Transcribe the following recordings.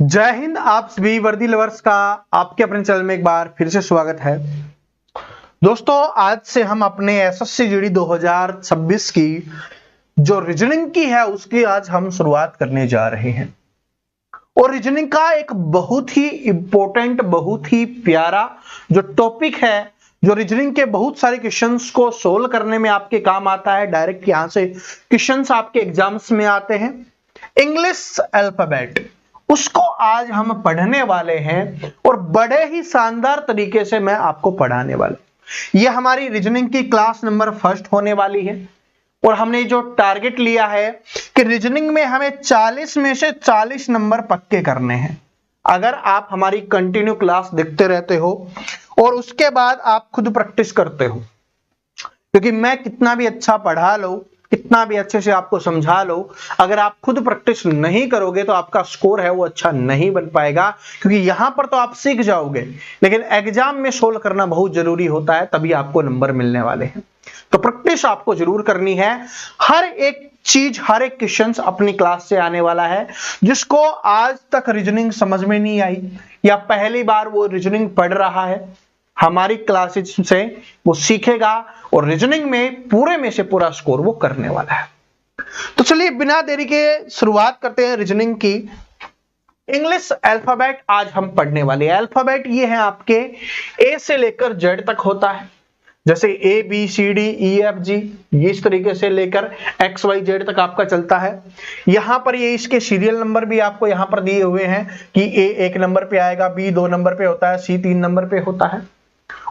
जय हिंद। आप सभी वर्दी लवर्स का आपके अपने चैनल में एक बार फिर से स्वागत है। दोस्तों, आज से हम अपने एसएससी जीडी 2026 की जो रीजनिंग की है उसकी आज हम शुरुआत करने जा रहे हैं। और रीजनिंग का एक बहुत ही इंपॉर्टेंट, बहुत ही प्यारा जो टॉपिक है, जो रीजनिंग के बहुत सारे क्वेश्चंस को सोल्व करने में आपके काम आता है। डायरेक्ट यहां से क्वेश्चंस आपके एग्जाम्स में आते हैं। इंग्लिश अल्फाबेट, उसको आज हम पढ़ने वाले हैं और बड़े ही शानदार तरीके से मैं आपको पढ़ाने वाला हूं। यह हमारी रीजनिंग की क्लास नंबर फर्स्ट होने वाली है और हमने जो टारगेट लिया है कि रीजनिंग में हमें 40 में से 40 नंबर पक्के करने हैं। अगर आप हमारी कंटिन्यू क्लास देखते रहते हो और उसके बाद आप खुद प्रैक्टिस करते हो, क्योंकि मैं कितना भी अच्छा पढ़ा लो, कितना भी अच्छे से आपको समझा लो, अगर आप खुद प्रैक्टिस नहीं करोगे तो आपका स्कोर है वो अच्छा नहीं बन पाएगा। क्योंकि यहां पर तो आप सीख जाओगे, लेकिन एग्जाम में सोल्व करना बहुत जरूरी होता है, तभी आपको नंबर मिलने वाले हैं। तो प्रैक्टिस आपको जरूर करनी है। हर एक चीज, हर एक क्वेश्चन अपनी क्लास से आने वाला है। जिसको आज तक रीजनिंग समझ में नहीं आई या पहली बार वो रीजनिंग पढ़ रहा है, हमारी क्लासेस से वो सीखेगा और रीजनिंग में पूरे में से पूरा स्कोर वो करने वाला है। तो चलिए बिना देरी के शुरुआत करते हैं रीजनिंग की। इंग्लिश अल्फाबेट आज हम पढ़ने वाले हैं। अल्फाबेट ये है आपके ए से लेकर जेड तक होता है। जैसे A B C D E F G, ये इस तरीके से लेकर एक्स वाई जेड तक आपका चलता है। यहां पर ये इसके सीरियल नंबर भी आपको यहां पर दिए हुए हैं कि ए 1 नंबर पे आएगा, बी 2 नंबर पे होता है, सी 3 नंबर पे होता है।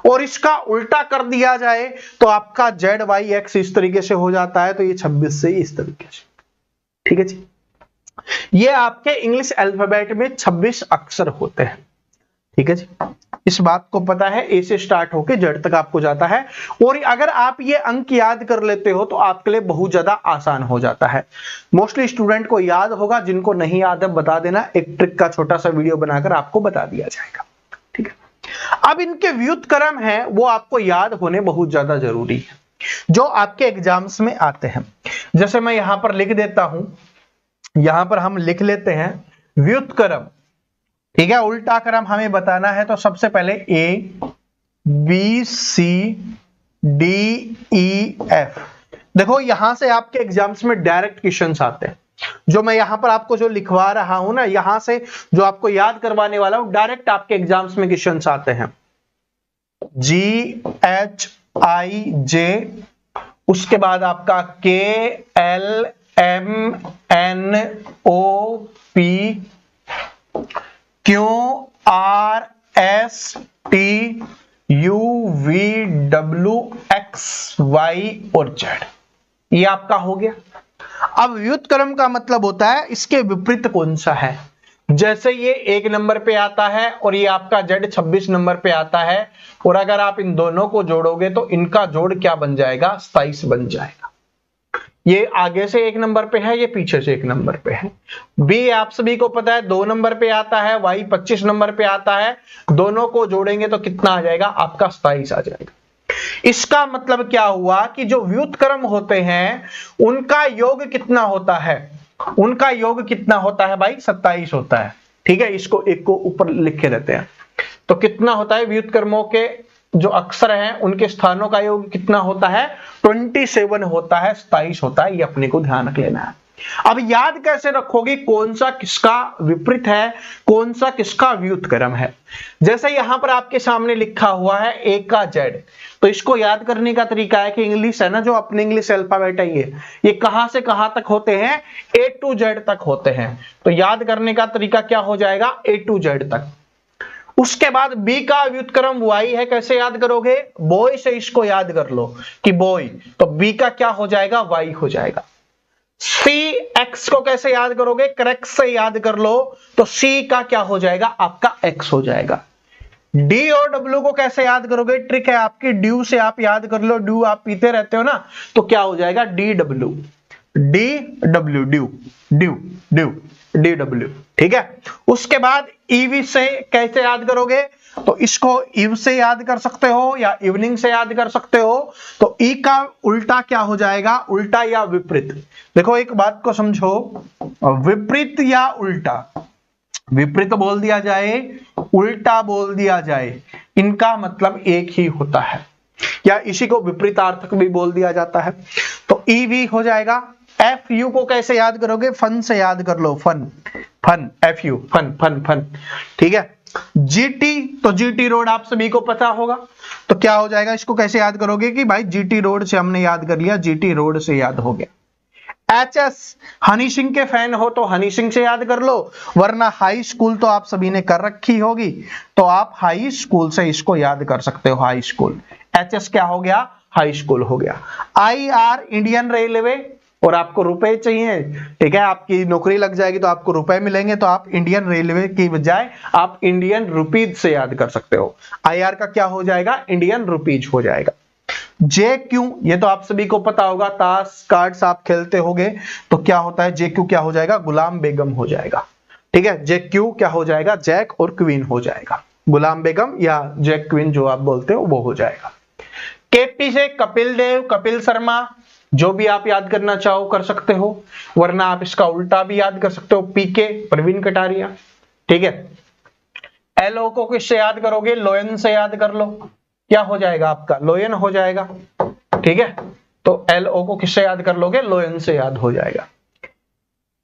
और इसका उल्टा कर दिया जाए तो आपका जेड वाई एक्स इस तरीके से हो जाता है। तो ये 26 से इस तरीके से, ठीक है जी। ये आपके इंग्लिश अल्फाबेट में 26 अक्षर होते हैं, ठीक है जी। इस बात को पता है, ए से स्टार्ट होकर जेड तक आपको जाता है। और अगर आप ये अंक याद कर लेते हो तो आपके लिए बहुत ज्यादा आसान हो जाता है। मोस्टली स्टूडेंट को याद होगा, जिनको नहीं याद है बता देना, एक ट्रिक का छोटा सा वीडियो बनाकर आपको बता दिया जाएगा, ठीक है। अब इनके व्युत्क्रम है वो आपको याद होने बहुत ज्यादा जरूरी है, जो आपके एग्जाम्स में आते हैं। जैसे मैं यहां पर लिख देता हूं, यहां पर हम लिख लेते हैं व्युत्क्रम, ठीक है। उल्टा क्रम हमें बताना है तो सबसे पहले A B C D E F. देखो यहां से आपके एग्जाम्स में डायरेक्ट क्वेश्चंस आते हैं। जो मैं यहां पर आपको जो लिखवा रहा हूं ना, यहां से जो आपको याद करवाने वाला हूं, डायरेक्ट आपके एग्जाम्स में क्वेश्चंस आते हैं। जी एच आई जे, उसके बाद आपका K L M N O P Q R S T U V W X Y और जेड, ये आपका हो गया। अब व्युत्क्रम का मतलब होता है इसके विपरीत कौन सा है। जैसे ये 1 नंबर पे आता है और ये आपका जेड 26 नंबर पे आता है, और अगर आप इन दोनों को जोड़ोगे तो इनका जोड़ क्या बन जाएगा, 27 बन जाएगा। ये आगे से 1 नंबर पे है, ये पीछे से 1 नंबर पे है। बी आप सभी को पता है 2 नंबर पे आता है, वाई 25 नंबर पे आता है। दोनों को जोड़ेंगे तो कितना आ जाएगा, आपका 27 आ जाएगा। इसका मतलब क्या हुआ कि जो व्युत्क्रम होते हैं उनका योग कितना होता है, उनका योग कितना होता है भाई, 27 होता है, ठीक है। इसको एक को ऊपर लिखे रहते हैं तो कितना होता है, व्युत्क्रमों के जो अक्षर हैं उनके स्थानों का योग कितना होता है, 27 होता है, 27 होता है। ये अपने को ध्यान रख लेना है। अब याद कैसे रखोगे कौन सा किसका विपरीत है, कौन सा किसका व्युत्क्रम है। जैसे यहां पर आपके सामने लिखा हुआ है ए का जेड, तो इसको याद करने का तरीका है कि इंग्लिश है ना, जो अपने इंग्लिश अल्फाबेट है ये कहां से कहां तक होते हैं, ए टू जेड तक होते हैं। तो याद करने का तरीका क्या हो जाएगा, ए टू जेड तक। उसके बाद बी का व्युत्क्रम वाई है, कैसे याद करोगे, बॉय से इसको याद कर लो कि बॉय, तो बी का क्या हो जाएगा, वाई हो जाएगा। सी एक्स को कैसे याद करोगे, करेक्ट से याद कर लो, तो सी का क्या हो जाएगा, आपका एक्स हो जाएगा। डी और डब्ल्यू को कैसे याद करोगे, ट्रिक है आपकी, ड्यू से आप याद कर लो, ड्यू आप पीते रहते हो ना, तो क्या हो जाएगा, D W, D W, due due due D W, ठीक है। उसके बाद ईवी से कैसे याद करोगे, तो इसको इव से याद कर सकते हो या इवनिंग से याद कर सकते हो। तो ई का उल्टा क्या हो जाएगा, उल्टा या विपरीत। देखो एक बात को समझो, विपरीत या उल्टा, विपरीत बोल दिया जाए, उल्टा बोल दिया जाए, इनका मतलब एक ही होता है, या इसी को विपरीतार्थक भी बोल दिया जाता है। तो ईवी हो जाएगा। एफ यू को कैसे याद करोगे? फन से याद कर लो, fun, fun, F U, fun, fun, fun, ठीक है। जीटी, तो जीटी रोड आप सभी को पता होगा, तो क्या हो जाएगा, इसको कैसे याद करोगे कि भाई जीटी रोड से हमने याद कर लिया, जीटी रोड से याद हो गया। एचएस, हनी सिंह के फैन हो तो हनी सिंह से याद कर लो, वरना हाई स्कूल तो आप सभी ने कर रखी होगी, तो आप हाई स्कूल से इसको याद कर सकते हो, हाई स्कूल। एचएस क्या हो गया? हाई स्कूल हो गया। आईआर, इंडियन रेलवे, और आपको रुपए चाहिए, ठीक है, आपकी नौकरी लग जाएगी तो आपको रुपए मिलेंगे, तो आप इंडियन रेलवे की बजाय आप इंडियन रुपीज से याद कर सकते हो। आईआर का क्या हो जाएगा? इंडियन रुपीज हो जाएगा। जे क्यू, ये तो आप सभी को पता होगा, ताश कार्ड्स आप खेलते होगे, तो क्या होता है, जे क्यू क्या हो जाएगा? गुलाम बेगम हो जाएगा, ठीक है। जे क्यू क्या हो जाएगा? जैक और क्वीन हो जाएगा, गुलाम बेगम या जैक क्वीन जो आप बोलते हो वो हो जाएगा। केपी से कपिल देव, कपिल शर्मा, जो भी आप याद करना चाहो कर सकते हो, वरना आप इसका उल्टा भी याद कर सकते हो, पीके, प्रवीण कटारिया, ठीक है। एलओ को किससे याद करोगे? लोयन से याद कर लो, क्या हो जाएगा आपका? लोयन हो जाएगा, ठीक है। तो एलओ को किससे याद कर लोगे? लोयन से याद हो जाएगा।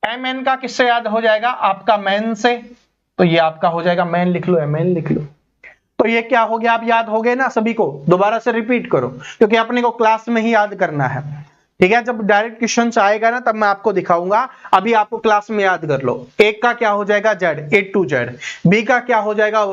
एमएन का किससे याद हो जाएगा? आपका मैन से, तो ये आपका हो जाएगा मैन, लिख लो, एमएन लिख लो। तो ये क्या हो गया? आप याद हो गए ना सभी को, दोबारा से रिपीट करो, क्योंकि अपने को क्लास में ही याद करना है, ठीक है। जब डायरेक्ट क्वेश्चन आएगा ना तब मैं आपको दिखाऊंगा, अभी आपको क्लास में याद कर लो। एक का क्या हो जाएगा? Z, A to Z. B का क्या हो जाएगा?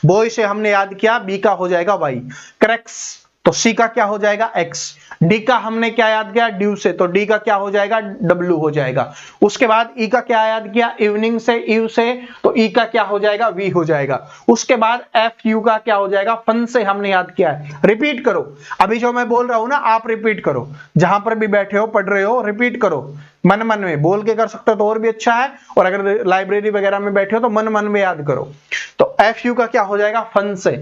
बॉय से हमने याद किया, बी का हो जाएगा वाई। करेक्स, तो सी का क्या हो जाएगा? एक्स। डी का हमने क्या याद किया? ड्यू से, तो डी का क्या हो जाएगा? डब्ल्यू हो जाएगा। उसके बाद ई का क्या याद किया? इवनिंग से, यू से, तो ई का क्या हो जाएगा? वी हो जाएगा। उसके बाद एफ यू का क्या हो जाएगा? फन से हमने याद किया है। रिपीट करो, अभी जो मैं बोल रहा हूं ना आप रिपीट करो, जहां पर भी बैठे हो पढ़ रहे हो रिपीट करो, मन मन में बोल के कर सकते हो तो और भी अच्छा है, और अगर लाइब्रेरी वगैरह में बैठे हो तो मन मन में याद करो। तो एफ यू का क्या हो जाएगा? फन से।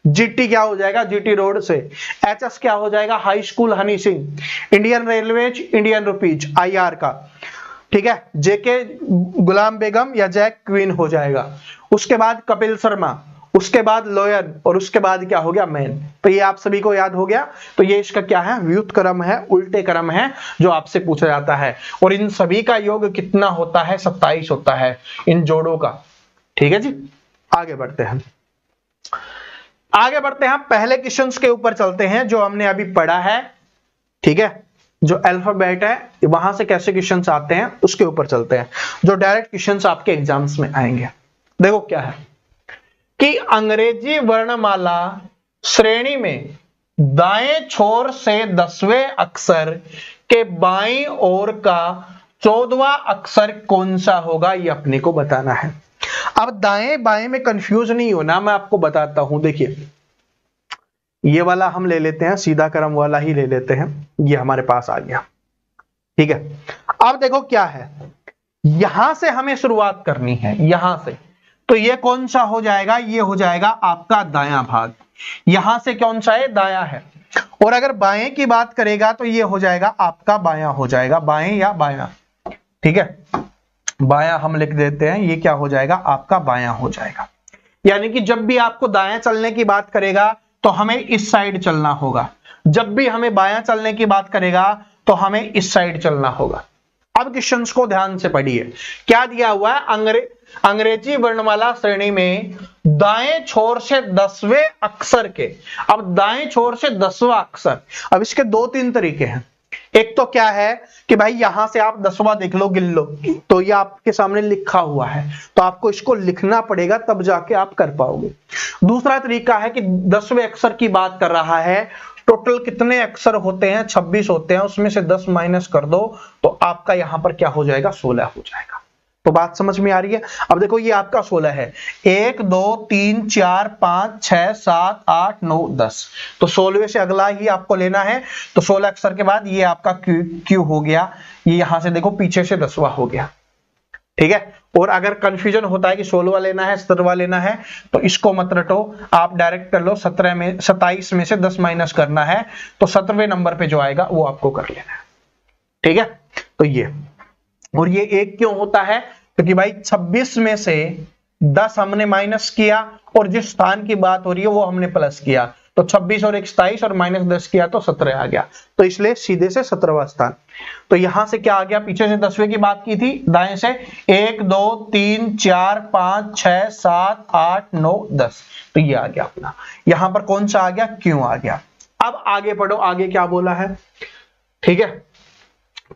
जीटी क्या हो जाएगा? जीटी रोड से। एचएस क्या हो जाएगा? High school Honey Singh. Indian railways, Indian rupees, IR का, ठीक है। जेके गुलाम बेगम या जैक क्वीन हो जाएगा। उसके बाद कपिल शर्मा, उसके बाद लोयन, और उसके बाद क्या हो गया? मैन। तो ये आप सभी को याद हो गया। तो ये इसका क्या है? व्युत क्रम है, उल्टे क्रम है जो आपसे पूछा जाता है। और इन सभी का योग कितना होता है? 27 होता है इन जोड़ों का, ठीक है जी। आगे बढ़ते हैं, आगे बढ़ते हैं, पहले क्वेश्चंस के ऊपर चलते हैं जो हमने अभी पढ़ा है, ठीक है। जो अल्फाबेट है वहां से कैसे क्वेश्चंस आते हैं उसके ऊपर चलते हैं, जो डायरेक्ट क्वेश्चंस आपके एग्जाम्स में आएंगे। देखो क्या है कि अंग्रेजी वर्णमाला श्रेणी में दाएं छोर से 10वें अक्षर के बाईं ओर का 14वां अक्षर कौन सा होगा, ये अपने को बताना है। अब दाएं बाएं में कंफ्यूज नहीं होना, मैं आपको बताता हूं। देखिए ये वाला हम ले लेते हैं, सीधा क्रम वाला ही ले लेते हैं, ये हमारे पास आ गया, ठीक है। अब देखो क्या है, यहां से हमें शुरुआत करनी है, यहां से, तो ये कौन सा हो जाएगा? ये हो जाएगा आपका दायां भाग। यहां से कौन सा है? दायां है। और अगर बाएं की बात करेगा तो ये हो जाएगा आपका बायां हो जाएगा, बाएं या बायां, ठीक है। बायां हम लिख देते हैं, ये क्या हो जाएगा? आपका बायां हो जाएगा। यानी कि जब भी आपको दायां चलने की बात करेगा तो हमें इस साइड चलना होगा, जब भी हमें बायां चलने की बात करेगा तो हमें इस साइड चलना होगा। अब क्वेश्चंस को ध्यान से पढ़िए, क्या दिया हुआ है? अंग्रेजी वर्णमाला श्रेणी में दाएं छोर से 10वें अक्षर के, अब दाएं छोर से 10वां अक्षर, अब इसके 2-3 तरीके हैं। एक तो क्या है कि भाई यहां से आप 10वां देख लो, गिन लो, तो ये आपके सामने लिखा हुआ है, तो आपको इसको लिखना पड़ेगा तब जाके आप कर पाओगे। दूसरा तरीका है कि 10वें अक्षर की बात कर रहा है, टोटल कितने अक्षर होते हैं? 26 होते हैं, उसमें से 10 माइनस कर दो तो आपका यहां पर क्या हो जाएगा? 16 हो जाएगा। तो बात समझ में आ रही है? अब देखो ये आपका 16 है, 1 2 3 4 5 6 7 8 9 10, तो 16वें से अगला ही आपको लेना है। तो 16 अक्षर के बाद ये आपका क्यू हो गया, ये यहां से देखो पीछे से 10वां हो गया, ठीक है। और अगर कंफ्यूजन होता है कि 16वां लेना है 17वां लेना है, तो इसको मत रटो, आप डायरेक्ट कर लो। 27 में से 10 माइनस करना है, तो 17वें नंबर पे जो आएगा वो आपको कर लेना है, ठीक है। तो ये, और ये 1 क्यों होता है? क्योंकि भाई 26 में से 10 हमने माइनस किया और जिस स्थान की बात हो रही है वो हमने प्लस किया, तो 26 और 27 और -10 किया तो 17 आ गया, तो इसलिए सीधे से 17वां स्थान। तो यहां से क्या आ गया, पीछे से 10वें की बात की थी, दाएं से 1 2 3 4 5 6 7 8 9 10, तो ये आ गया अपना। यहां पर कौन सा आ गया, क्यों आ गया। अब आगे पढ़ो, आगे क्या बोला है, ठीक है।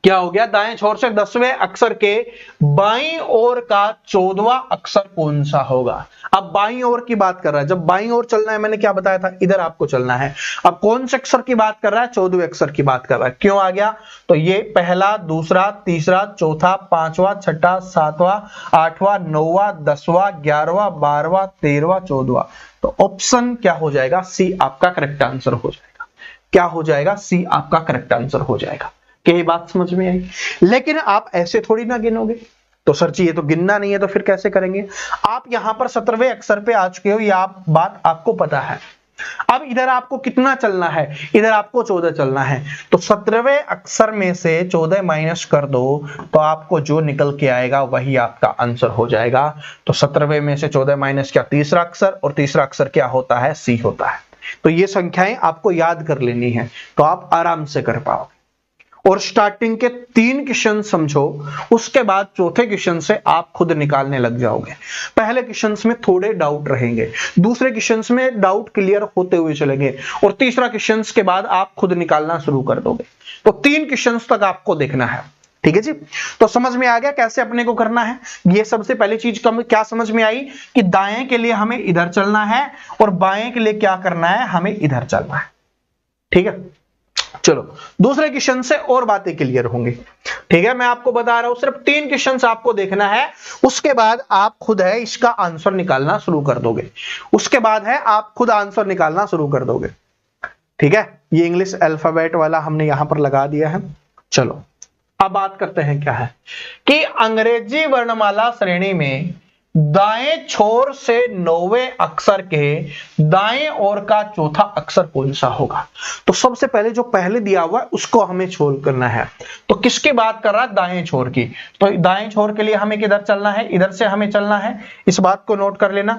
क्या हो गया, दाएं छोर से 10वें अक्षर के बाईं ओर का 14वां अक्षर कौन सा होगा। अब बाईं ओर की बात कर रहा है, जब बाईं ओर चलना है, मैंने क्या बताया था, इधर आपको चलना है। अब कौन से अक्षर की बात कर रहा है, 14वें अक्षर की बात कर रहा है। क्यों आ गया, तो ये पहला, दूसरा, तीसरा, चौथा, पांचवा, छठा, सातवां, आठवां, 9वां, 10वां, 11वां, 12वां, 13वां, 14वां, तो ऑप्शन क्या हो जाएगा, सी आपका करेक्ट आंसर हो जाएगा। क्या हो जाएगा, सी आपका करेक्ट आंसर हो जाएगा। क्या ये बात समझ में आई। लेकिन आप ऐसे थोड़ी ना गिनोगे, तो सर जी ये तो गिनना नहीं है, तो फिर कैसे करेंगे। आप यहां पर 17वें अक्षर पे आ चुके हो, ये बात आपको पता है। अब इधर आपको कितना चलना है, इधर आपको 14 चलना है, तो 17वें अक्षर में से 14 माइनस कर दो, तो आपको जो निकल के आएगा वही आपका आंसर हो जाएगा। तो 17वें में से 14 माइनस क्या, तीसरा अक्षर, और तीसरा अक्षर क्या होता है, सी होता है। तो ये संख्याएं आपको याद कर लेनी है, तो आप आराम से कर पाओगे। और स्टार्टिंग के 3 क्वेश्चन समझो, उसके बाद चौथे क्वेश्चन से आप खुद निकालने लग जाओगे। पहले क्वेश्चन में थोड़े डाउट रहेंगे, दूसरे क्वेश्चन में डाउट क्लियर होते हुए चलेंगे, और तीसरा क्वेश्चन के बाद आप खुद निकालना शुरू कर दोगे। तो 3 क्वेश्चन तक आपको देखना है, ठीक है जी। तो समझ में आ गया कैसे अपने को करना है। ये सबसे पहली चीज क्या समझ में आई कि दाएं के लिए हमें इधर चलना है, और बाएं के लिए क्या करना है, हमें इधर चलना है, ठीक है। चलो दूसरे क्वेश्चन से और बातें क्लियर होंगी, ठीक है। मैं आपको बता रहा हूं, सिर्फ 3 क्वेश्चन आपको देखना है, उसके बाद आप खुद है इसका आंसर निकालना शुरू कर दोगे। उसके बाद है आप खुद आंसर निकालना शुरू कर दोगे, ठीक है। ये इंग्लिश अल्फाबेट वाला हमने यहां पर लगा दिया है। चलो अब बात करते हैं क्या है कि अंग्रेजी वर्णमाला श्रेणी में दाएं छोर से 9वें अक्षर के दाएं ओर का चौथा अक्षर कौन सा होगा। तो सबसे पहले जो पहले दिया हुआ है उसको हमें छोर करना है। तो किसकी बात कर रहा है, दाएं छोर की। तो दाएं छोर के लिए हमें किधर चलना है, इधर से हमें चलना है, इस बात को नोट कर लेना,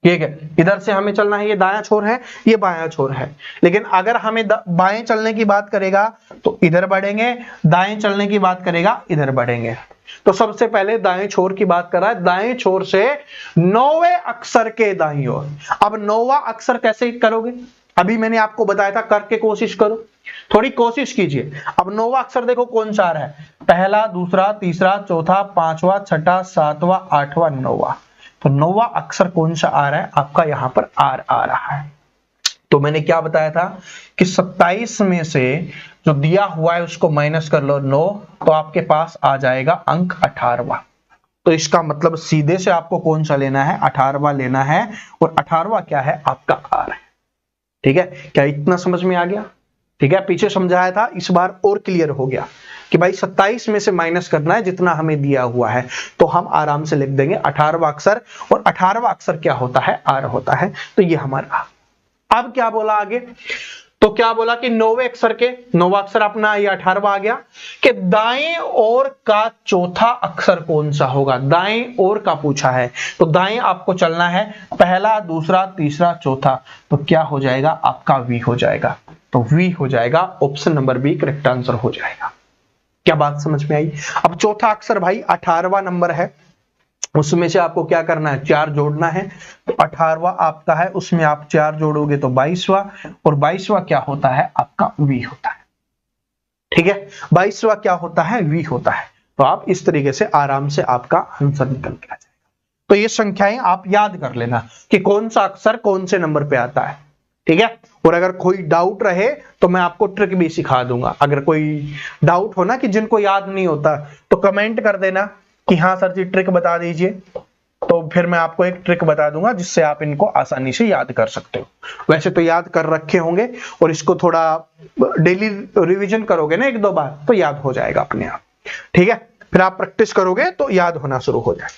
ठीक है। इधर से हमें चलना है, ये दायां छोर है, ये बायां छोर है। लेकिन अगर हमें बाएं चलने की बात करेगा तो इधर बढ़ेंगे, दाएं चलने की बात करेगा इधर बढ़ेंगे। तो सबसे पहले दाएं छोर की बात कर रहा है, दाएं छोर से 9वें अक्षर के दाईं ओर। अब 9वां अक्षर कैसे करोगे, अभी मैंने आपको बताया था, करके कोशिश करो, थोड़ी कोशिश कीजिए। अब 9वां अक्षर देखो कौन सा आ रहा है, पहला, दूसरा, तीसरा, चौथा, पांचवा, छठा, सातवां, आठवां, 9वां। तो 9वां अक्षर कौन सा आ रहा है, आपका यहां पर आर आ रहा है। तो मैंने क्या बताया था कि 27 में से जो दिया हुआ है उसको माइनस कर लो 9, तो आपके पास आ जाएगा अंक 18वां। तो इसका मतलब सीधे से आपको कौन सा लेना है, 18वां लेना है, और 18वां क्या है, आपका आर है, ठीक है। क्या इतना समझ में आ गया, ठीक है। पीछे समझाया था, इस बार और क्लियर हो गया कि भाई 27 में से माइनस करना है जितना हमें दिया हुआ है, तो हम आराम से लिख देंगे 18वां अक्षर, और 18वां अक्षर क्या होता है, आर होता है। तो ये हमारा। अब क्या बोला आगे, तो क्या बोला कि 9वें अक्षर के, 9वां अक्षर अपना ये 18वां आ गया, कि दाएं ओर का चौथा अक्षर कौन सा होगा। दाएं ओर का पूछा है, तो दाएं आपको चलना है, पहला, दूसरा, तीसरा, चौथा, तो क्या हो जाएगा, आपका वी हो जाएगा। तो वी हो जाएगा, option number B correct answer हो जाएगा। क्या बात समझ में आई। अब चौथा अक्षर भाई 18वां नंबर है, उसमें से आपको क्या करना है, 4 जोड़ना है। तो 18वां आपका है, उसमें आप 4 जोड़ोगे तो 22वां, और 22वां क्या होता है, आपका वी होता है, ठीक है। 22वां क्या होता है, वी होता है। तो आप इस तरीके से आराम से आपका आंसर निकल के आ जाएगा। तो ये संख्याएं आप याद कर लेना कि कौन सा अक्षर कौन से नंबर पे आता है, ठीक है। और अगर कोई डाउट रहे तो मैं आपको ट्रिक भी सिखा दूंगा। अगर कोई डाउट हो ना कि जिनको याद नहीं होता, तो कमेंट कर देना कि हाँ सर जी ट्रिक बता दीजिए, तो फिर मैं आपको एक ट्रिक बता दूंगा जिससे आप इनको आसानी से याद कर सकते हो। वैसे तो याद कर रखे होंगे, और इसको थोड़ा डेली रिवीजन करोगे ना 1-2 बार, तो याद हो जाएगा अपने आप, ठीक है। फिर आप प्रैक्टिस करोगे तो याद होना शुरू हो जाए।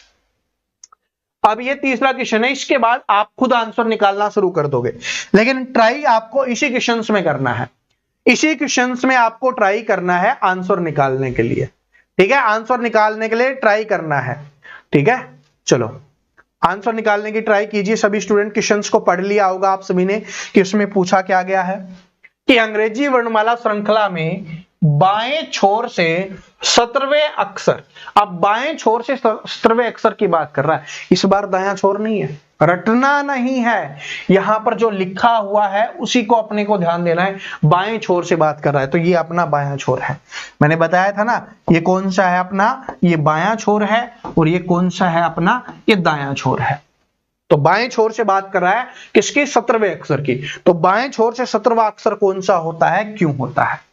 अब ये तीसरा क्वेश्चन है, इसके बाद आप खुद आंसर निकालना शुरू कर दोगे, लेकिन ट्राई आपको इसी क्वेश्चन में करना है। इसी क्वेश्चन में आपको ट्राई करना है आंसर निकालने के लिए, ठीक है, आंसर निकालने के लिए ट्राई करना है। ठीक है, चलो आंसर निकालने की ट्राई कीजिए। सभी स्टूडेंट क्वेश्चंस को पढ़ लिया होगा आप सभी ने कि उसमें पूछा क्या गया है कि अंग्रेजी वर्णमाला श्रृंखला में बाएं छोर से 17वें अक्षर, अब बाएं छोर से 17वें अक्षर की बात कर रहा है, इस बार दायां छोर नहीं है, रटना नहीं है, यहां पर जो लिखा हुआ है उसी को अपने को ध्यान देना है। बाएं छोर से बात कर रहा है तो ये अपना बायां छोर है। मैंने बताया था ना, ये कौन सा है अपना, ये बायां छोर है, और ये कौन सा है अपना, ये दायां छोर है। तो बाएं छोर से बात कर रहा है किसकी, 17वें अक्षर की। तो बाएं छोर से 17वां अक्षर कौन सा होता है, क्यों होता है,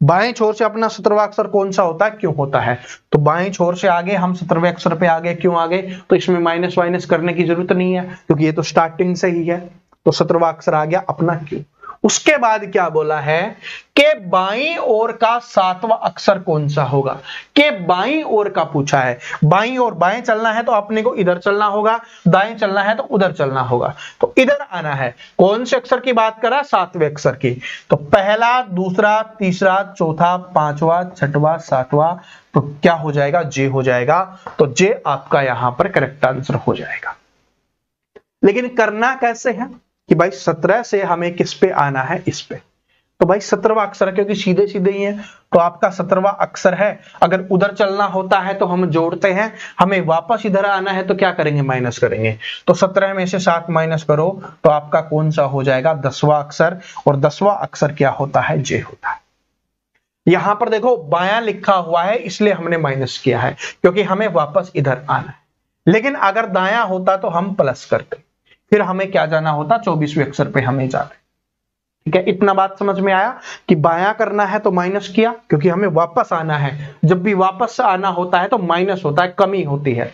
बाएं छोर से अपना 17वां अक्षर कौन सा होता है, क्यों होता है। तो बाएं छोर से आगे हम 17वें अक्षर पे आगे, क्यों आगे, तो इसमें माइनस वाइनस करने की जरूरत नहीं है क्योंकि ये तो स्टार्टिंग से ही है। तो 17वां अक्षर आ गया अपना क्यों। उसके बाद क्या बोला है कि बाईं ओर का 7वां अक्षर कौन सा होगा, कि बाईं ओर का पूछा है। बाईं ओर, बाएं चलना है तो अपने को इधर चलना होगा, दाएं चलना है तो उधर चलना होगा, तो इधर आना है। कौन से अक्षर की बात कर रहा है, 7वें अक्षर की। तो पहला, दूसरा, तीसरा, चौथा, 5वां, 6वां, 7वां, तो क्या हो जाएगा, जे हो जाएगा। तो जे आपका यहां पर करेक्ट आंसर हो जाएगा। लेकिन करना कैसे है कि भाई 17 से हमें किस पे आना है, इस पे। तो भाई 17वां अक्षर है क्योंकि सीधे सीधे ही है, तो आपका 17वां अक्षर है। अगर उधर चलना होता है तो हम जोड़ते हैं, हमें वापस इधर आना है तो क्या करेंगे, माइनस करेंगे। तो 17 में से 7 माइनस करो तो आपका कौन सा हो जाएगा, 10वां अक्षर। और 10वां अक्षर क्या होता है, जे होता है। यहां पर देखो बायां लिखा हुआ है इसलिए हमने माइनस किया है क्योंकि हमें वापस इधर आना है। लेकिन अगर दायां होता तो हम प्लस करते, फिर हमें क्या जाना होता, 24वें अक्षर पे हमें जाना है। ठीक है, इतना बात समझ में आया कि बायां करना है तो माइनस किया क्योंकि हमें वापस आना है। जब भी वापस आना होता है तो माइनस होता है, कमी होती है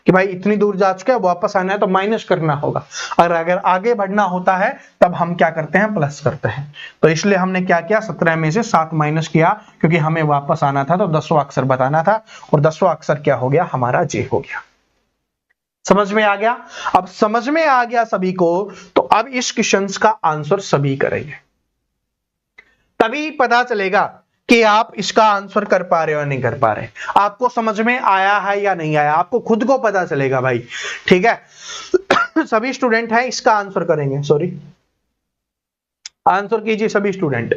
कि भाई इतनी दूर जा चुके हैं, वापस आना है तो माइनस करना होगा। और अगर आगे बढ़ना होता है तब हम क्या करते हैं, प्लस करते हैं। तो इसलिए हमने क्या किया, 17 में से 7 माइनस किया क्योंकि हमें वापस आना था, तो 10वां अक्षर बताना था। और 10वां अक्षर क्या हो गया, हमारा जे हो गया। समझ में आ गया। अब समझ में आ गया सभी को, तो अब इस क्वेश्चन का आंसर सभी करेंगे, तभी पता चलेगा कि आप इसका आंसर कर पा रहे हो या नहीं कर पा रहे। आपको समझ में आया है या नहीं आया, आपको खुद को पता चलेगा भाई। ठीक है सभी स्टूडेंट हैं इसका आंसर करेंगे, सॉरी आंसर कीजिए सभी स्टूडेंट।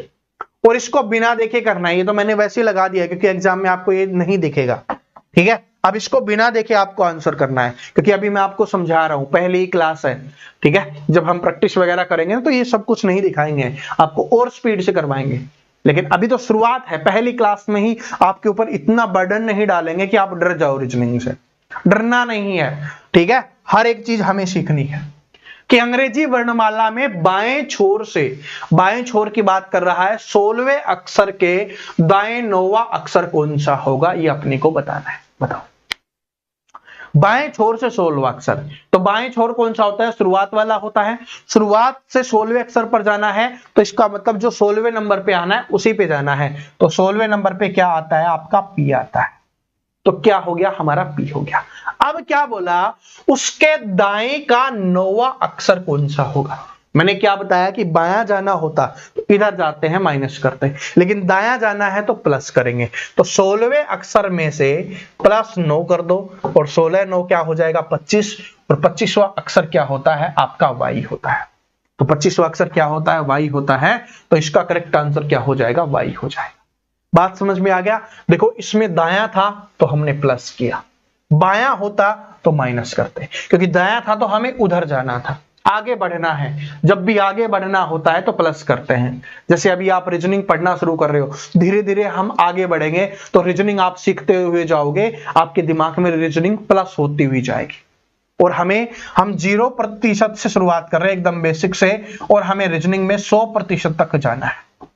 और इसको बिना देखे करना है, ये तो मैंने वैसे ही लगा दिया क्योंकि एग्जाम में आपको ये नहीं दिखेगा। ठीक है, अब इसको बिना देखे आपको आंसर करना है क्योंकि अभी मैं आपको समझा रहा हूं, पहली ही क्लास है। ठीक है, जब हम प्रैक्टिस वगैरह करेंगे तो ये सब कुछ नहीं दिखाएंगे आपको, और स्पीड से करवाएंगे। लेकिन अभी तो शुरुआत है, पहली क्लास में ही आपके ऊपर इतना बर्डन नहीं डालेंगे कि आप डर जाओ। रीजनिंग से डरना नहीं है। ठीक है, हर एक चीज हमें सीखनी है कि अंग्रेजी वर्णमाला में बाएं छोर से, बाएं छोर की बात कर रहा है, 16वें अक्षर के दाएं 9वां अक्षर कौन सा होगा, ये अपने को बताना है। बताओ, बाएं छोर से 16वां अक्षर, तो बाएं छोर कौन सा होता है, शुरुआत वाला होता है। शुरुआत से 16वें अक्षर पर जाना है तो इसका मतलब जो 16वें नंबर पे आना है उसी पे जाना है। तो 16वें नंबर पे क्या आता है, आपका पी आता है। तो क्या हो गया, हमारा पी हो गया। अब क्या बोला, उसके दाएं का 9वां अक्षर कौन सा होगा। मैंने क्या बताया कि बायां जाना होता तो इधर जाते हैं माइनस करते हैं, लेकिन दायां जाना है तो प्लस करेंगे। तो 16वें अक्षर में से प्लस 9 कर दो और 16 9 क्या हो जाएगा, 25। और 25वां अक्षर क्या होता है, आपका वाई होता है। तो 25वां अक्षर क्या होता है, वाई होता है। तो इसका करेक्ट आंसर क्या हो जाएगा, वाई हो जाएगा। बात समझ में आ गया। देखो इसमें दायां था तो हमने प्लस किया, बायां होता तो माइनस करते, क्योंकि दायां था तो हमें उधर जाना था, आगे बढ़ना है। जब भी आगे बढ़ना होता है तो प्लस करते हैं। जैसे अभी आप रीजनिंग पढ़ना शुरू कर रहे हो, धीरे धीरे हम आगे बढ़ेंगे तो रीजनिंग आप सीखते हुए जाओगे, आपके दिमाग में रीजनिंग प्लस होती हुई जाएगी। और हम 0% से शुरुआत कर रहे हैं, एकदम बेसिक से, और हमें रीजनिंग में 100% तक जाना है।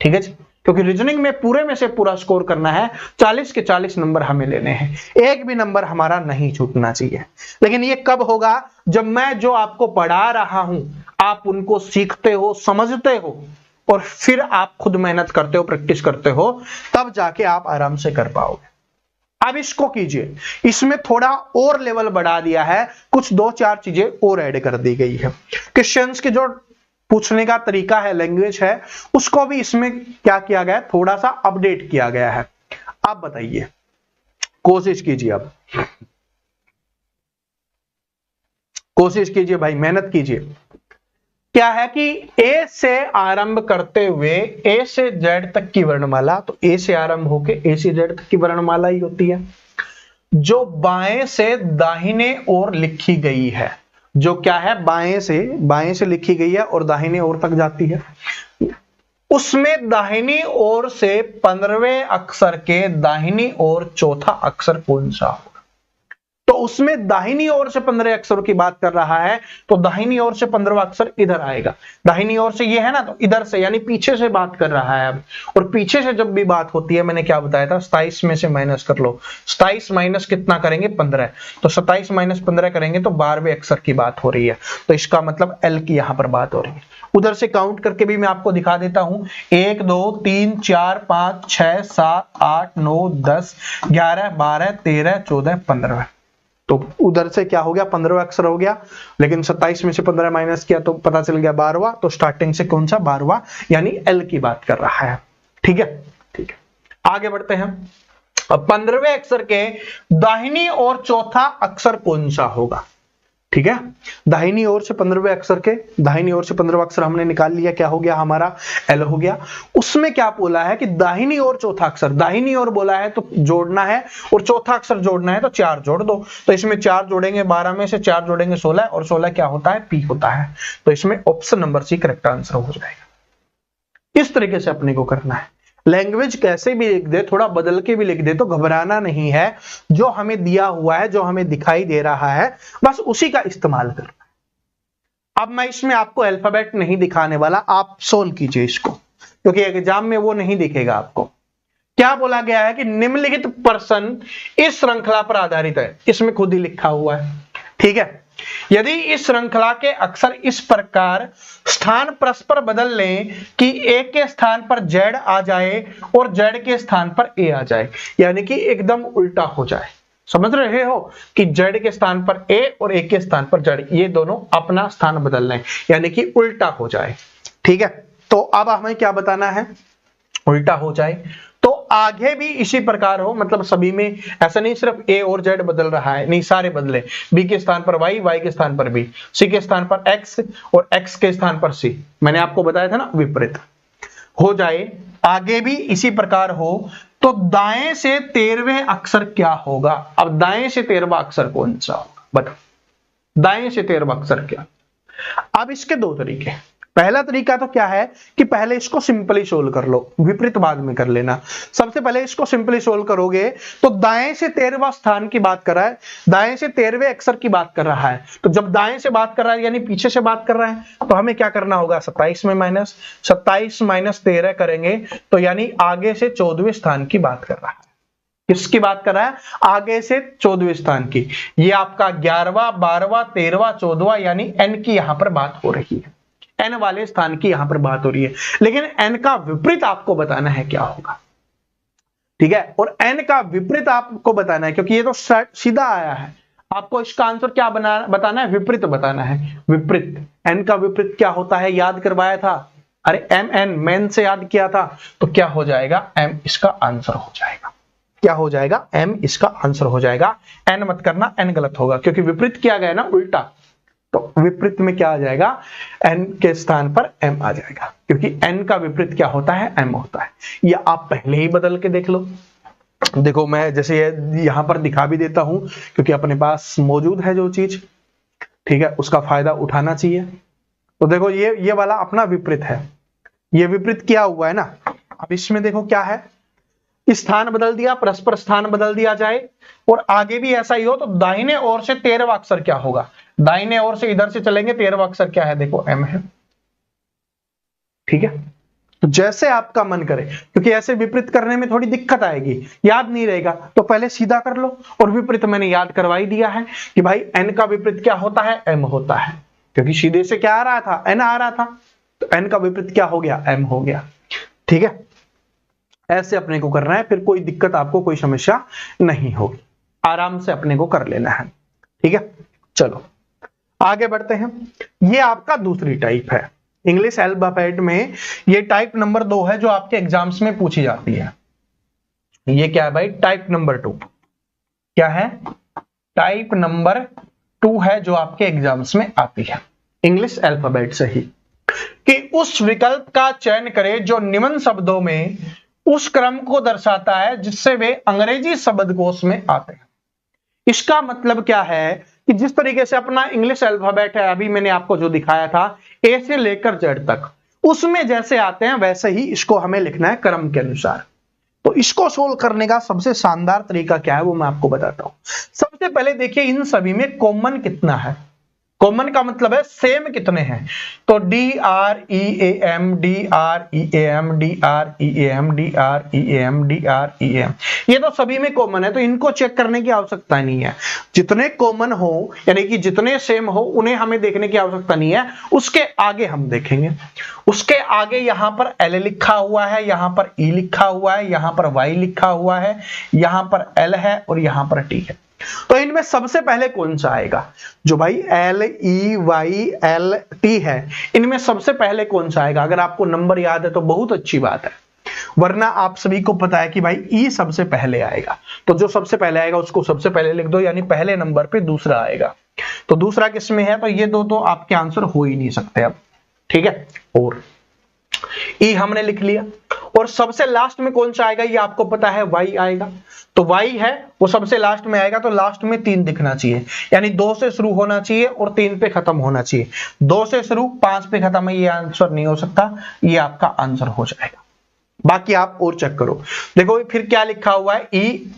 ठीक है जी, क्योंकि रीजनिंग में पूरे में से पूरा स्कोर करना है, 40 के 40 नंबर हमें लेने हैं, एक भी नंबर हमारा नहीं छूटना चाहिए। लेकिन ये कब होगा, जब मैं जो आपको पढ़ा रहा हूं आप उनको सीखते हो, समझते हो, और फिर आप खुद मेहनत करते हो, प्रैक्टिस करते हो, तब जाके आप आराम से कर पाओगे। अब इसको कीजिए, इसमें थोड़ा और लेवल बढ़ा दिया है, कुछ 2-4 चीजें और ऐड कर दी गई है। क्वेश्चंस के जो पूछने का तरीका है, लैंग्वेज है, उसको भी इसमें क्या किया गया है, थोड़ा सा अपडेट किया गया है। आप बताइए, कोशिश कीजिए, आप कोशिश कीजिए भाई, मेहनत कीजिए। क्या है कि ए से आरंभ करते हुए ए से जेड तक की वर्णमाला, तो ए से आरंभ होके ए से जेड तक की वर्णमाला ही होती है जो बाएं से दाहिने ओर लिखी गई है। जो क्या है, बाएं से लिखी गई है और दाहिने ओर तक जाती है। उसमें दाहिनी ओर से 15वें अक्षर के दाहिनी ओर चौथा अक्षर कौन सा होगा? तो उसमें दाहिनी ओर से 15 अक्षरों की बात कर रहा है, तो दाहिनी ओर से 15वां अक्षर इधर आएगा। दाहिनी ओर से ये है ना, तो इधर से यानी पीछे से बात कर रहा है अब। और पीछे से जब भी बात होती है, मैंने क्या बताया था, 27 में से माइनस कर लो। 27 माइनस कितना करेंगे, 15। तो 27 माइनस 15 करेंगे तो 12वें अक्षर की बात हो रही है। तो इसका मतलब एल की यहां पर बात हो रही है। उधर से काउंट करके भी मैं आपको दिखा देता हूं। 1 2 3 4 5 6 7 8 9 10 11 12 13 14 15। तो उधर से क्या हो गया, 15वां अक्षर हो गया, लेकिन 27 में से 15 माइनस किया तो पता चल गया 12वां। तो स्टार्टिंग से कौन सा, 12वां, यानी एल की बात कर रहा है। ठीक है, ठीक है, आगे बढ़ते हैं। अब 15वें अक्षर के दाहिनी ओर चौथा अक्षर कौन सा होगा? ठीक है, दाहिनी ओर से 15वें अक्षर के दाहिनी ओर से 15वां अक्षर हमने निकाल लिया, क्या हो गया हमारा, एल हो गया। उसमें क्या बोला है कि दाहिनी ओर चौथा अक्षर, दाहिनी ओर बोला है तो जोड़ना है और चौथा अक्षर जोड़ना है, तो 4 जोड़ दो। तो इसमें 4 जोड़ेंगे 12 में से 4 जोड़ेंगे 16, और 16 क्या होता है, पी होता है। तो इसमें option number C correct answer हो जाएगा। इस तरीके से अपने को करना है। लैंग्वेज कैसे भी लिख दे, थोड़ा बदल के भी लिख दे, तो घबराना नहीं है। जो हमें दिया हुआ है, जो हमें दिखाई दे रहा है, बस उसी का इस्तेमाल करना है। अब मैं इसमें आपको अल्फाबेट नहीं दिखाने वाला, आप सोल्व कीजिए इसको, क्योंकि एग्जाम में वो नहीं दिखेगा आपको। क्या बोला गया है कि निम्नलिखित प्रश्न इस श्रृंखला पर आधारित है, इसमें खुद ही लिखा हुआ है। ठीक है, यदि इस श्रृंखला के अक्षर इस प्रकार स्थान परस्पर बदल लें कि ए के स्थान पर जेड आ जाए और जेड के स्थान पर ए आ जाए, यानी कि एकदम उल्टा हो जाए। समझ रहे हो कि जेड के स्थान पर ए और ए के स्थान पर जेड, ये दोनों अपना स्थान बदल लें, यानी कि उल्टा हो जाए। ठीक है, तो अब हमें क्या बताना है, उल्टा हो जाए। तो आगे भी इसी प्रकार हो, मतलब सभी में ऐसा नहीं सिर्फ ए और जेड बदल रहा है, नहीं, सारे बदले। बी के स्थान पर वाई, वाई के स्थान पर बी, सी के स्थान पर एक्स और एक्स के स्थान पर सी। मैंने आपको बताया था ना, विपरीत हो जाए। आगे भी इसी प्रकार हो, तो दाएं से 13वें अक्षर क्या होगा? अब दाएं से 13वां अक्षर कौन सा होगा, बताओ, दाएं से 13वां अक्षर क्या? अब इसके दो तरीके। पहला तरीका तो क्या है कि पहले इसको सिंपली सोल्व कर लो, विपरीत बाद में कर लेना। सबसे पहले इसको सिंपली सोल्व करोगे तो दाएं से 13वां स्थान की बात कर रहा है, दाएं से 13वें अक्षर की बात कर रहा है। तो जब दाएं से बात कर रहा है यानी पीछे से बात कर रहा है, तो हमें क्या करना होगा, 27 में माइनस, 27 माइनस 13 करेंगे तो यानी आगे से 14वें स्थान की बात कर रहा है। किसकी बात कर रहा है, आगे से 14वें स्थान की। ये आपका 11वां 12वां 13वां 14वां, यानी एन की यहां पर बात हो रही है, एन वाले स्थान की यहां पर बात हो रही है। लेकिन एन का विपरीत आपको बताना है क्या होगा। ठीक है, और एन का विपरीत आपको बताना है, क्योंकि ये तो सीधा आया है। आपको इसका आंसर क्या बताना है, विपरीत बताना है। विपरीत, एन का विपरीत क्या होता है, याद करवाया था, अरे एम एन, मैन से याद किया था। तो क्या हो जाएगा, एम इसका आंसर हो जाएगा। क्या हो जाएगा, एम इसका आंसर हो जाएगा। एन मत करना, एन गलत होगा, क्योंकि विपरीत किया गया ना, उल्टा। तो विपरीत में क्या आ जाएगा, एन के स्थान पर एम आ जाएगा, क्योंकि एन का विपरीत क्या होता है, एम होता है। या आप पहले ही बदल के देख लो। देखो मैं जैसे यहां पर दिखा भी देता हूं, क्योंकि अपने पास मौजूद है जो चीज, ठीक है, उसका फायदा उठाना चाहिए। तो देखो ये वाला अपना विपरीत है, ये विपरीत किया हुआ है ना। अब इसमें देखो क्या है, स्थान बदल दिया, परस्पर स्थान बदल दिया जाए, और आगे भी ऐसा ही हो, तो दाहिने ओर से 13वां अक्षर क्या होगा, दाहिने ओर से इधर से चलेंगे, 13वां अक्षर क्या है, देखो एम है। ठीक है, तो जैसे आपका मन करे, क्योंकि ऐसे विपरीत करने में थोड़ी दिक्कत आएगी, याद नहीं रहेगा, तो पहले सीधा कर लो। और विपरीत मैंने याद करवाई दिया है कि भाई एन का विपरीत क्या होता है, एम होता है, क्योंकि सीधे से क्या आ रहा था, एन आ रहा था, तो एन का विपरीत क्या हो गया, एम हो गया। ठीक है, ऐसे अपने को करना है, फिर कोई दिक्कत आपको, कोई समस्या नहीं होगी, आराम से अपने को कर लेना है। ठीक है, चलो आगे बढ़ते हैं। ये आपका दूसरी टाइप है, इंग्लिश अल्फाबेट में ये टाइप नंबर 2 है, जो आपके एग्जाम्स में पूछी जाती है। ये क्या है भाई, टाइप नंबर 2। क्या है, टाइप नंबर 2 है जो आपके एग्जाम्स में आती है इंग्लिश अल्फाबेट से ही, कि उस विकल्प का चयन करें जो निम्न शब्दों में उस क्रम को दर्शाता है जिससे वे अंग्रेजी शब्दकोश में आते हैं। इसका मतलब क्या है कि जिस तरीके से अपना इंग्लिश अल्फाबेट है, अभी मैंने आपको जो दिखाया था ए से लेकर जेड तक, उसमें जैसे आते हैं वैसे ही इसको हमें लिखना है क्रम के अनुसार। तो इसको सोल्व करने का सबसे शानदार तरीका क्या है वो मैं आपको बताता हूं। सबसे पहले देखिए इन सभी में कॉमन कितना है। कॉमन का मतलब है सेम कितने हैं। तो D R E A M, D R E A M, D R E A M, D R E A M, D R E A M, ये तो सभी में कॉमन है, तो इनको चेक करने की आवश्यकता नहीं है। जितने कॉमन हो यानी कि जितने सेम हो उन्हें हमें देखने की आवश्यकता नहीं है, उसके आगे हम देखेंगे। उसके आगे यहां पर एल लिखा हुआ है, यहां पर ई लिखा हुआ है, यहां पर वाई लिखा हुआ है, यहां पर एल है और यहां पर टी है। तो इनमें सबसे पहले कौन सा आएगा, जो भाई L E Y L T है, इनमें सबसे पहले कौन सा आएगा। अगर आपको नंबर याद है तो बहुत अच्छी बात है, वरना आप सभी को पता है कि भाई ई सबसे पहले आएगा। तो जो सबसे पहले आएगा उसको सबसे पहले लिख दो, यानी पहले नंबर पे दूसरा आएगा। तो दूसरा किसमें है, तो ये दो तो आपके आंसर हो ही नहीं सकते अब, ठीक है। और ई हमने लिख लिया, और सबसे लास्ट में कौन सा आएगा ये आपको पता है, वाई आएगा। तो वाई है वो सबसे लास्ट में आएगा, तो लास्ट में 3 दिखना चाहिए, यानी 2 से शुरू होना चाहिए और 3 पे खत्म होना चाहिए। 2 से शुरू 5 पे खत्म है, ये आंसर नहीं हो सकता, ये आपका आंसर हो जाएगा। बाकी आप और चेक करो। देखो फिर क्या लिखा हुआ है,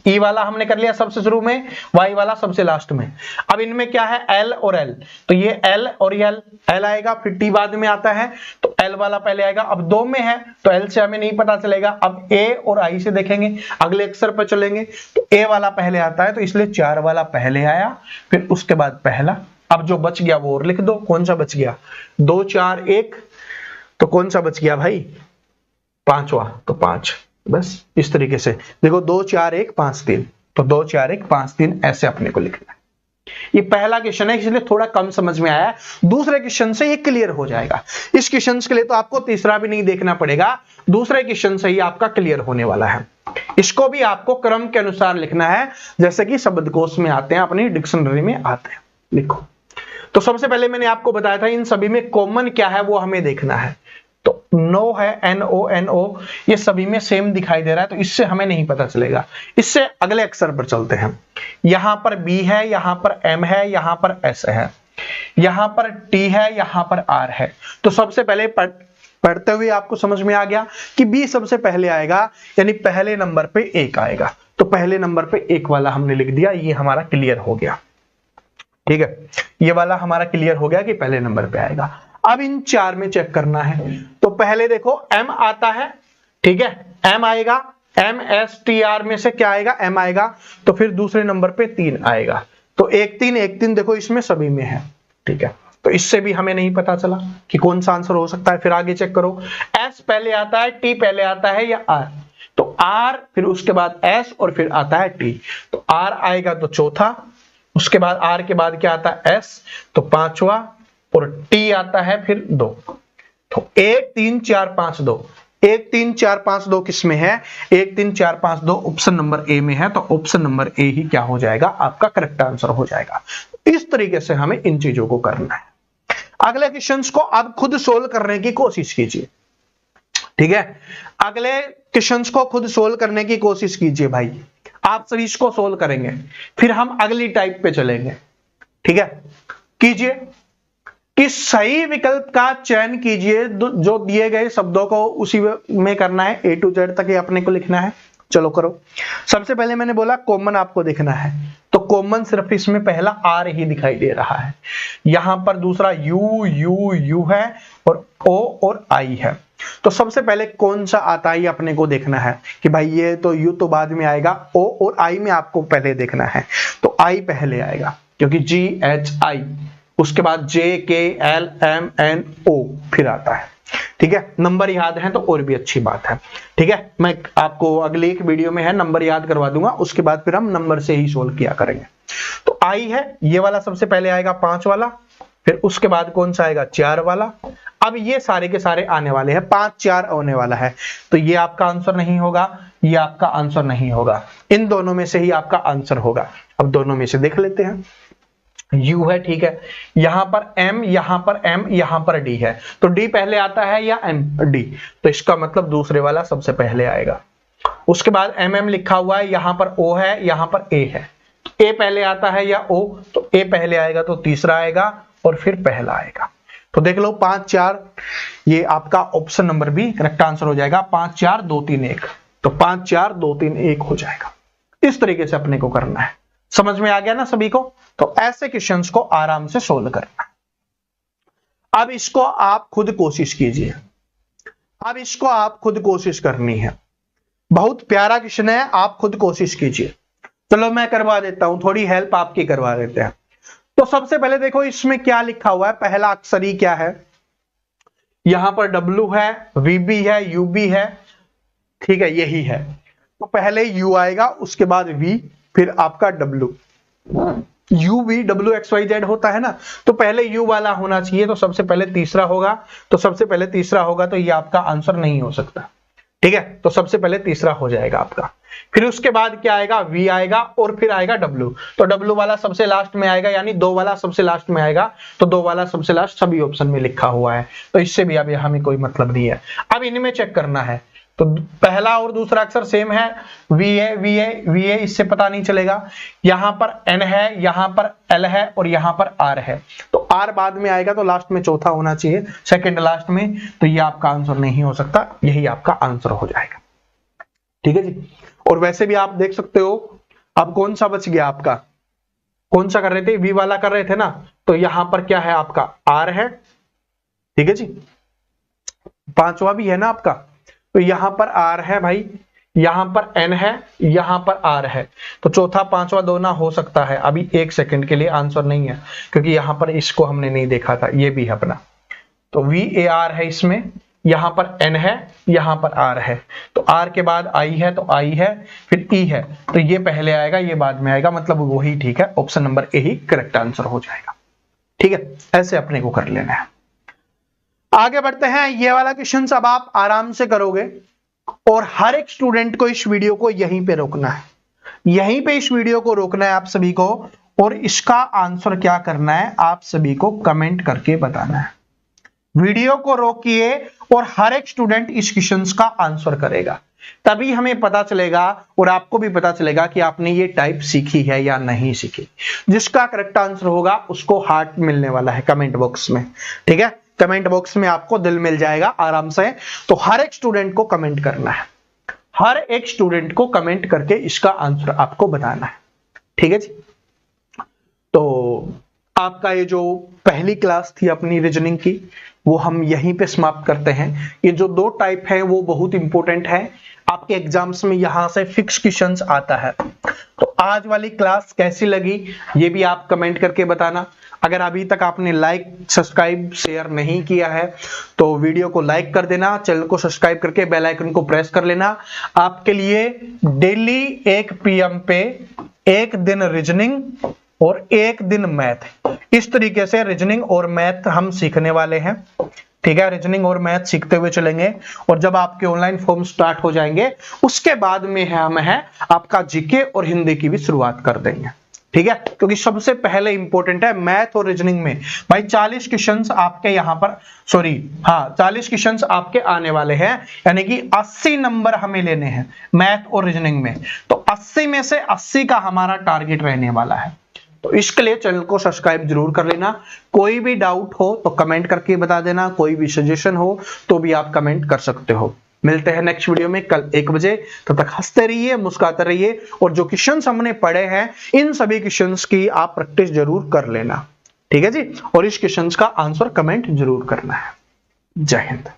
ई वाला हमने कर लिया सबसे शुरू में, वाई वाला सबसे लास्ट में। अब इनमें क्या है, एल और एल, तो ये एल और एल आएगा, फिर टी बाद में आता है तो एल वाला पहले आएगा। अब 2 में है तो एल से हमें नहीं पता चलेगा, अब ए और आई से देखेंगे, अगले अक्षर पर चलेंगे तो ए वाला पहले आता है, तो इसलिए 4 वाला पहले आया, फिर उसके बाद पहला। अब जो बच गया वो और लिख दो, कौन सा बच गया, 2 4 1, तो कौन सा बच गया भाई, 5वां, तो 5। बस इस तरीके से देखो, 2 4 1 5 3, तो 2 4 1 5 3 ऐसे अपने को लिखना है। ये पहला क्वेश्चन है इसलिए थोड़ा कम समझ में आया है, दूसरे क्वेश्चन से ये क्लियर हो जाएगा। इस क्वेश्चन के लिए तो आपको तीसरा भी नहीं देखना पड़ेगा, दूसरे क्वेश्चन से ही आपका क्लियर होने वाला है। इसको भी आपको क्रम के अनुसार लिखना है, जैसे कि शब्दकोश में आते हैं, अपनी डिक्शनरी में आते हैं। लिखो, तो सबसे पहले मैंने आपको बताया था इन सभी में कॉमन क्या है वो हमें देखना है। तो नो है, NO, ये सभी में सेम दिखाई दे रहा है, तो इससे हमें नहीं पता चलेगा। इससे अगले अक्षर पर चलते हैं। यहां पर B है, यहां पर M है, यहां पर S है, यहां पर T है, यहां पर R है। तो सबसे पहले पढ़ते हुए आपको समझ में आ गया कि B सबसे पहले आएगा, यानी पहले नंबर पे 1 आएगा। तो पहले नंबर पे 1 वाला हमने लिख दिया, ये हमारा क्लियर हो गया, ठीक है। ये वाला हमारा क्लियर हो गया कि पहले नंबर पे आएगा। अब इन 4 में चेक करना है, तो पहले देखो M आता है, ठीक है, M आएगा, MSTR में से क्या आएगा, M आएगा, तो फिर दूसरे नंबर पे 3 आएगा। तो 1 3 देखो इसमें सभी में है, ठीक है। तो इससे भी हमें नहीं पता चला कि कौन सा आंसर हो सकता है। फिर आगे चेक करो, S पहले आता है, T पहले आता है या R, तो R, फिर उसके बाद S और फिर आता है T। तो R आएगा तो चौथा, उसके बाद R के बाद क्या आता है, S, तो 5वां, और T आता है फिर 2। तो 1 3 4 5 2, 1 3 4 5 2 किस में है, 1 3 4 5 2 ऑप्शन नंबर ए में है। तो ऑप्शन नंबर ए ही क्या हो जाएगा, आपका करेक्ट आंसर हो जाएगा। इस तरीके से हमें इन चीजों को करना है। अगले क्वेश्चंस को आप खुद सोल्व करने की कोशिश कीजिए, ठीक है। अगले क्वेश्चंस को खुद सोल्व करने की कोशिश कीजिए भाई, आप सभी इसको सोल्व करेंगे, फिर हम अगली टाइप पे चलेंगे, ठीक है। कीजिए कि सही विकल्प का चयन कीजिए, जो दिए गए शब्दों को उसी में करना है, A to Z तक ये अपने को लिखना है। चलो करो। सबसे पहले मैंने बोला कॉमन आपको देखना है, तो कॉमन सिर्फ इसमें पहला R ही दिखाई दे रहा है। यहां पर दूसरा U है और O और I है। तो सबसे पहले कौन सा आता है अपने को देखना है कि भाई ये तो U तो बाद में आएगा, O और I में आपको पहले देखना है। तो I पहले आएगा क्योंकि GHI, उसके बाद JKLMNO फिर आता है, ठीक है। नंबर याद है तो और भी अच्छी बात है, ठीक है। मैं आपको अगले एक वीडियो में है नंबर याद करवा दूंगा, उसके बाद फिर हम नंबर से ही सोल्व किया करेंगे। तो I है, ये वाला सबसे पहले आएगा 5 वाला, फिर उसके बाद कौन सा आएगा 4 वाला। अब ये सारे के सारे आने वाले हैं, 5 4 होने वाला है, तो ये आपका आंसर नहीं होगा, ये आपका आंसर नहीं होगा, इन दोनों में से ही आपका आंसर होगा। अब दोनों में से देख लेते हैं। U है, ठीक है, यहां पर M, यहां पर M, यहां पर D है, तो D पहले आता है या M? D, तो इसका मतलब दूसरे वाला सबसे पहले आएगा। उसके बाद MM लिखा हुआ है, यहां पर O है, यहां पर A है, A पहले आता है या O? तो A पहले आएगा तो तीसरा आएगा और फिर पहला आएगा। तो देख लो 5 4, ये आपका option number B correct answer हो जाएगा। 5 4 2 3 1, तो 5 4 2 3 1 हो जाएगा। इस तरीके से अपने को करना है। समझ में आ गया ना सभी को? तो ऐसे क्वेश्चंस को आराम से सोल्व करना है। अब इसको आप खुद कोशिश कीजिए, अब इसको आप खुद कोशिश करनी है। बहुत प्यारा क्वेश्चन है, आप खुद कोशिश कीजिए। चलो मैं करवा देता हूं, थोड़ी हेल्प आपकी करवा देते हैं। तो सबसे पहले देखो इसमें क्या लिखा हुआ है, पहला अक्षर ही क्या है, यहां पर W है, VB है, UB है, ठीक है, यही है। तो पहले U आएगा, उसके बाद V, फिर आपका W। UV WXYZ होता है ना, तो पहले U वाला होना चाहिए, तो सबसे पहले तीसरा होगा, तो सबसे पहले तीसरा होगा, तो ये आपका आंसर नहीं हो सकता, ठीक है। तो सबसे पहले तीसरा हो जाएगा आपका। फिर उसके बाद क्या आएगा, V आएगा और फिर आएगा W, तो W वाला सबसे लास्ट में आएगा, यानी 2 वाला सबसे लास्ट में आएगा, तो 2 वाला सबसे लास्ट सभी ऑप्शन में लिखा हुआ है, तो इससे भी अभी हमें कोई मतलब नहीं है। अब इनमें चेक करना है, तो पहला और दूसरा अक्षर सेम है, VA, इससे पता नहीं चलेगा। यहां पर N है, यहां पर L है और यहां पर R है, तो R बाद में आएगा, तो लास्ट में चौथा होना चाहिए, सेकंड लास्ट में, तो ये आपका आंसर नहीं हो सकता, यही आपका आंसर हो जाएगा, ठीक है जी। और वैसे भी आप देख सकते हो, अब कौन सा बच गया आपका, कौन सा कर रहे थे, V वाला कर रहे थे ना, तो यहां पर क्या है आपका R है, ठीक है जी, पांचवा भी है ना आपका, तो यहां पर R है भाई, यहां पर N है, यहां पर R है, तो चौथा पांचवा दोना हो सकता है। अभी 1 सेकंड के लिए आंसर नहीं है, क्योंकि यहां पर इसको हमने नहीं देखा था, ये भी है अपना, तो VAR है इसमें, यहां पर N है, यहां पर R है, तो R के बाद I है, तो I है, फिर E है, तो ये पहले आएगा, ये बाद में आएगा, मतलब वही ठीक है, option number A he correct answer हो जाएगा, ठीक है। ऐसे अपने को कर लेना है। आगे बढ़ते हैं, ये वाला क्वेश्चन अब आप आराम से करोगे, और हर एक स्टूडेंट को इस वीडियो को यहीं पे रोकना है, यहीं पे इस वीडियो को रोकना है आप सभी को, और इसका आंसर क्या करना है आप सभी को कमेंट करके बताना है। वीडियो को रोकिए और हर एक स्टूडेंट इस क्वेश्चन का आंसर करेगा, तभी हमें पता चलेगा और आपको भी पता चलेगा कि आपने ये टाइप सीखी है या नहीं सीखी। जिसका करेक्ट आंसर होगा उसको हार्ट मिलने वाला है कमेंट बॉक्स में, ठीक है, कमेंट बॉक्स में आपको दिल मिल जाएगा आराम से। तो हर एक स्टूडेंट को कमेंट करना है, हर एक स्टूडेंट को कमेंट करके इसका आंसर आपको बताना है, ठीक है जी। तो आपका ये जो पहली क्लास थी अपनी रीजनिंग की, वो हम यहीं पे समाप्त करते हैं। ये जो 2 टाइप है वो बहुत इंपॉर्टेंट है, आपके एग्जाम्स में यहां से फिक्स क्वेश्चंस आता है। तो आज वाली क्लास कैसी लगी ये भी आप कमेंट करके बताना। अगर अभी तक आपने लाइक सब्सक्राइब शेयर नहीं किया है तो वीडियो को लाइक कर देना, चैनल को सब्सक्राइब करके बेल आइकन को प्रेस कर लेना। आपके लिए डेली 1 PM पे 1 दिन रीजनिंग और 1 दिन मैथ, इस तरीके से रीजनिंग और मैथ हम सीखने वाले हैं, ठीक है। रीजनिंग और मैथ सीखते हुए चलेंगे, और जब आपके ऑनलाइन फॉर्म स्टार्ट हो जाएंगे उसके बाद में हम आपका जीके और हिंदी की भी शुरुआत कर देंगे, ठीक है। क्योंकि सबसे पहले इंपॉर्टेंट है मैथ और रीजनिंग में भाई 40 क्वेश्चंस आपके यहां पर 40 क्वेश्चंस आपके आने वाले हैं, यानी कि 80 नंबर हमें लेने हैं मैथ और रीजनिंग में। तो 80 में से 80 का हमारा टारगेट रहने वाला है। तो इसके लिए चैनल को सब्सक्राइब जरूर कर लेना। कोई भी डाउट हो तो कमेंट करके बता देना, कोई भी सजेशन हो तो भी आप कमेंट कर सकते हो। मिलते हैं नेक्स्ट वीडियो में कल 1 बजे, तब तक हंसते रहिए, मुस्कुराते रहिए, और जो क्वेश्चंस हमने पढ़े हैं इन सभी क्वेश्चंस की आप प्रैक्टिस जरूर कर लेना, ठीक है जी। और इस क्वेश्चंस का आंसर कमेंट जरूर करना है। जय हिंद।